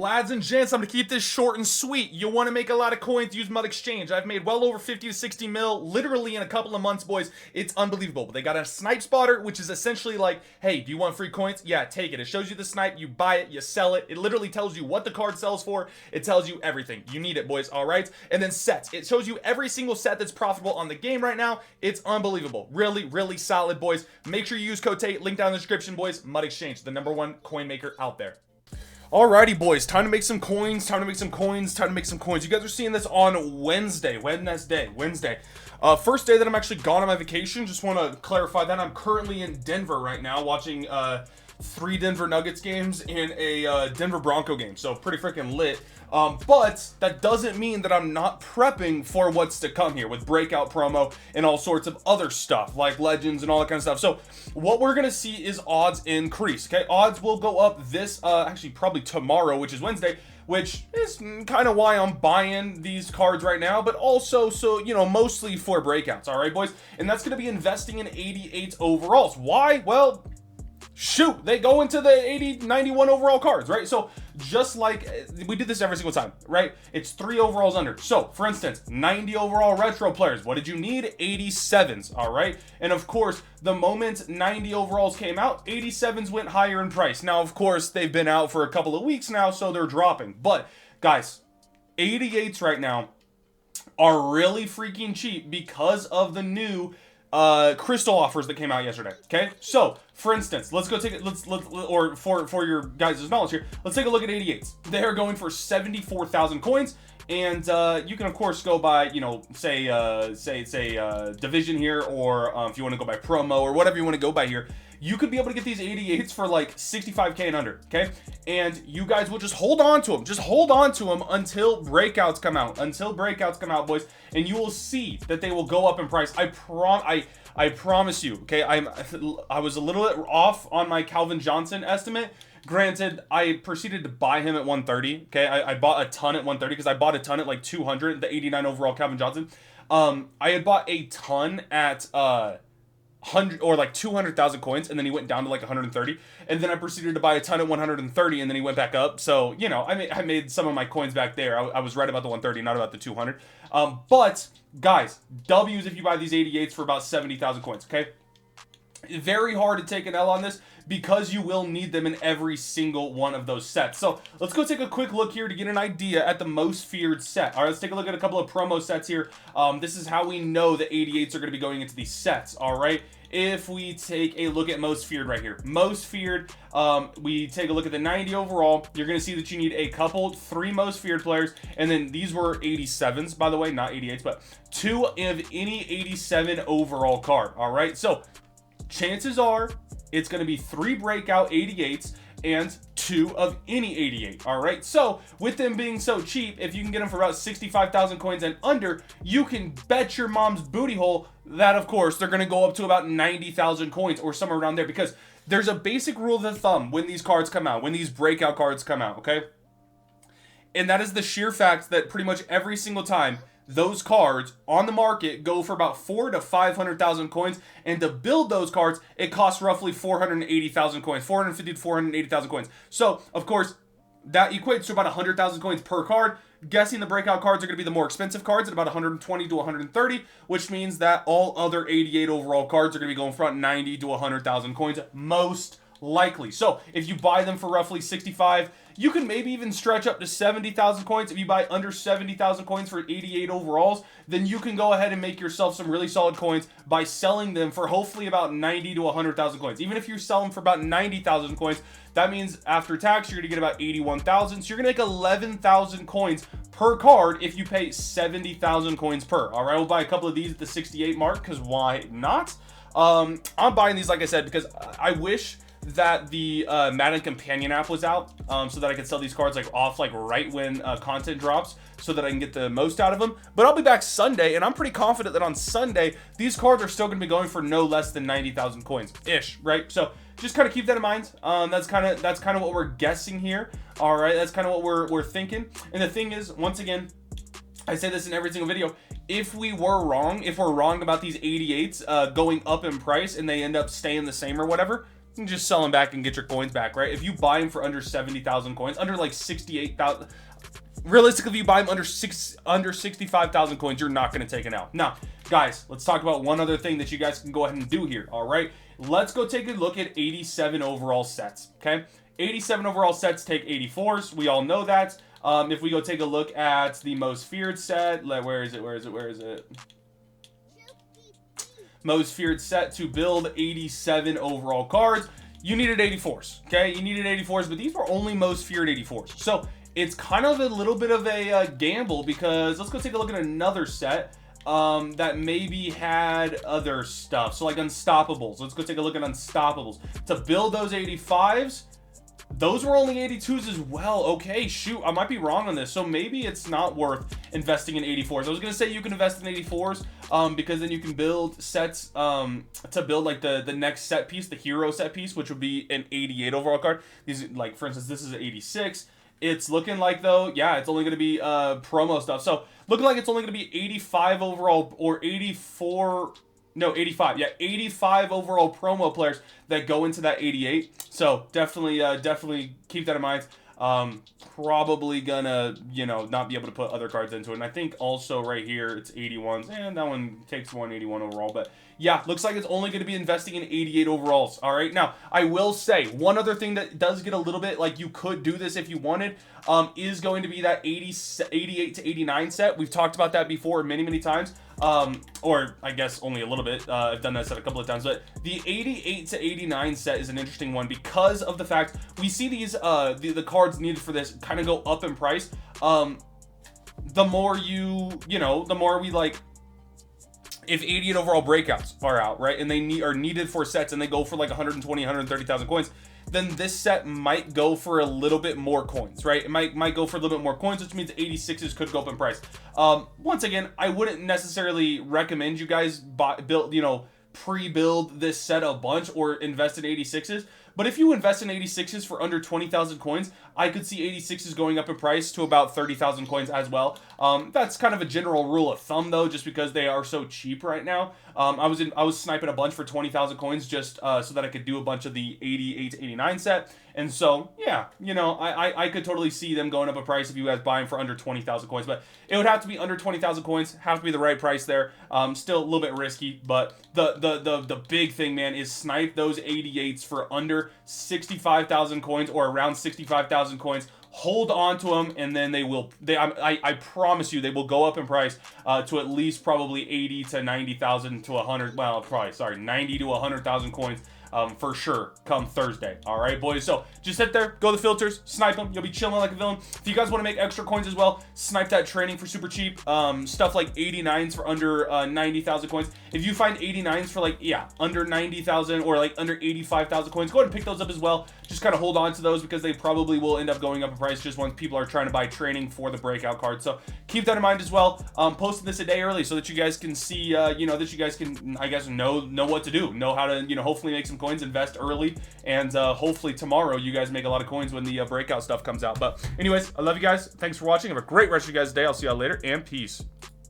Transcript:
Lads and gents, I'm going to keep this short and sweet. You want to make a lot of coins, use Mud Exchange. I've made well over 50 to 60 mil literally in a couple of months, boys. It's unbelievable. They got a snipe spotter, which is essentially like, hey, do you want free coins? Yeah, take it. It shows you the snipe, you buy it, you sell it. It literally tells you what the card sells for. It tells you everything. You need it, boys, all right? And then sets. It shows you every single set that's profitable on the game right now. It's unbelievable. Really, really solid, boys. Make sure you use code TATE, link down in the description, boys. Mud Exchange, the #1 coin maker out there. Alrighty, boys, time to make some coins, time to make some coins, time to make some coins. You guys are seeing this on Wednesday. First day that I'm actually gone on my vacation. Just want to clarify that I'm currently in Denver right now watching 3 Denver Nuggets games and a Denver Bronco game. So pretty freaking lit. But that doesn't mean that I'm not prepping for what's to come here with Breakout promo and all sorts of other stuff like Legends and all that kind of stuff. So what we're going to see is odds increase. Okay, odds will go up this, actually probably tomorrow, which is Wednesday, which is kind of why I'm buying these cards right now, but also, so, you know, mostly for breakouts. All right, boys. And that's going to be investing in 88 overalls. Why? Well, shoot, they go into the 80, 91 overall cards, right? So just like we do this every single time, right? It's 3 overalls under. So for instance, 90 overall retro players, what did you need? 87s, all right? And of course, the moment 90 overalls came out, 87s went higher in price. Now, of course, they've been out for a couple of weeks now, so they're dropping. But guys, 88s right now are really freaking cheap because of the new crystal offers that came out yesterday. Okay, so for instance, let's go take it. Or for your guys' knowledge here, let's take a look at 88s. They are going for 74,000 coins, and you can of course go by, you know, say division here, or if you want to go by promo or whatever you want to go by here. You could be able to get these 88s for like 65k and under, okay? And you guys will just hold on to them. Just hold on to them until breakouts come out. Until breakouts come out, boys, and you will see that they will go up in price. I promise you, okay? I was a little bit off on my Calvin Johnson estimate. Granted, I proceeded to buy him at 130, okay? I bought a ton at 130 because I bought a ton at like 200, the 89 overall Calvin Johnson. I had bought a ton at 100 or like 200,000 coins, and then he went down to like 130, and then I proceeded to buy a ton at 130, and then he went back up. So, you know, I made some of my coins back there. I was right about the 130, not about the 200. But guys, W's if you buy these 88s for about 70,000 coins, okay? Very hard to take an L on this because you will need them in every single one of those sets. So let's go take a quick look here to get an idea at the most feared set. All right, let's take a look at a couple of promo sets here. This is how we know the 88s are going to be going into these sets. All right, if we take a look at most feared right here, most feared, we take a look at the 90 overall. You're going to see that you need a couple, 3 most feared players, and then these were 87s, by the way, not 88s, but 2 of any 87 overall card. All right, so chances are it's going to be 3 breakout 88s and 2 of any 88. All right, so with them being so cheap, if you can get them for about 65,000 coins and under, you can bet your mom's booty hole that of course they're going to go up to about 90,000 coins or somewhere around there, because there's a basic rule of thumb when these cards come out, when these breakout cards come out, okay? And that is the sheer fact that pretty much every single time those cards on the market go for about 400,000 to 500,000 coins, and to build those cards it costs roughly 480,000 coins, 450 to 480,000 coins. So of course that equates to about 100,000 coins per card. Guessing the breakout cards are going to be the more expensive cards at about 120 to 130, which means that all other 88 overall cards are going to be going for 90 to 100,000 coins most likely. So if you buy them for roughly 65, you can maybe even stretch up to 70,000 coins. If you buy under 70,000 coins for 88 overalls, then you can go ahead and make yourself some really solid coins by selling them for hopefully about 90 to 100,000 coins. Even if you sell them for about 90,000 coins, that means after tax, you're going to get about 81,000. So you're going to make 11,000 coins per card if you pay 70,000 coins per. All right, we'll buy a couple of these at the 68 mark because why not? I'm buying these, like I said, because I wish that the Madden Companion app was out, so that I could sell these cards like off like right when content drops, so that I can get the most out of them. But I'll be back Sunday, and I'm pretty confident that on Sunday these cards are still going to be going for no less than 90,000 coins ish, right? So just kind of keep that in mind. That's kind of what we're guessing here. All right, that's kind of what we're thinking. And the thing is, once again, I say this in every single video, if we're wrong about these 88s going up in price and they end up staying the same or whatever, you just sell them back and get your coins back, right? If you buy them for under 70,000 coins, under like 68,000, realistically, if you buy them under 65,000 coins, you're not going to take it out. Now, guys, let's talk about one other thing that you guys can go ahead and do here. All right, let's go take a look at 87 overall sets. Okay, 87 overall sets take 84s. We all know that. If we go take a look at the most feared set, where is it? Most feared set to build 87 overall cards. You needed 84s. Okay, you needed 84s, but these were only most feared 84s. So it's kind of a little bit of a gamble, because let's go take a look at another set that maybe had other stuff. So like Unstoppables. Let's go take a look at Unstoppables. To build those 85s, those were only 82s as well. Okay, shoot, I might be wrong on this. So maybe it's not worth investing in 84s. I was gonna say you can invest in 84s because then you can build sets to build like the next set piece, the hero set piece, which would be an 88 overall card. These, like for instance, this is an 86. It's looking like, though, yeah, it's only going to be promo stuff. So looking like it's only going to be 85 overall, or 84, no, 85. Yeah, 85 overall promo players that go into that 88. So definitely keep that in mind. Probably gonna, not be able to put other cards into it. And I think also right here, it's 81s. And that one takes 181 overall. But yeah, looks like it's only going to be investing in 88 overalls. All right. Now, I will say one other thing that does get a little bit like you could do this if you wanted, is going to be that 88 to 89 set. We've talked about that before many times. Or I guess only a little bit. I've done that set a couple of times, but the 88 to 89 set is an interesting one because of the fact we see these, the cards needed for this kind of go up in price. The more the more we like, if 88 overall breakouts are out, right, and they are needed for sets and they go for like 120, 130,000 coins, then this set might go for a little bit more coins, right? It might go for a little bit more coins, which means 86s could go up in price. Once again, I wouldn't necessarily recommend you guys pre-build this set a bunch or invest in 86s. But if you invest in 86s for under 20,000 coins, I could see 86s going up in price to about 30,000 coins as well. That's kind of a general rule of thumb, though, just because they are so cheap right now. I was sniping a bunch for 20,000 coins just so that I could do a bunch of the 88 to 89 set. And so, yeah, I could totally see them going up in price if you guys buy them for under 20,000 coins. But it would have to be under 20,000 coins, have to be the right price there. Still a little bit risky, but the big thing, man, is snipe those 88s for under 65,000 coins or around 65,000 coins. Hold on to them, and then I promise you they will go up in price to at least probably 80 to 90,000 to 100. Well, probably, sorry, 90 to 100,000 coins. For sure, come Thursday. All right, boys. So just sit there, go to the filters, snipe them. You'll be chilling like a villain. If you guys want to make extra coins as well, snipe that training for super cheap. Stuff like 89s for under 90,000 coins. If you find 89s for like, under 90,000 or like under 85,000 coins, go ahead and pick those up as well. Just kind of hold on to those because they probably will end up going up in price just once people are trying to buy training for the breakout card. So keep that in mind as well. Posting this a day early so that you guys can see, that you guys can, I guess, know what to do, know how to, hopefully make some coins, invest early, and hopefully tomorrow you guys make a lot of coins when the breakout stuff comes out. But anyways, I love you guys. Thanks for watching. Have a great rest of you guys' day. I'll see y'all later, and peace.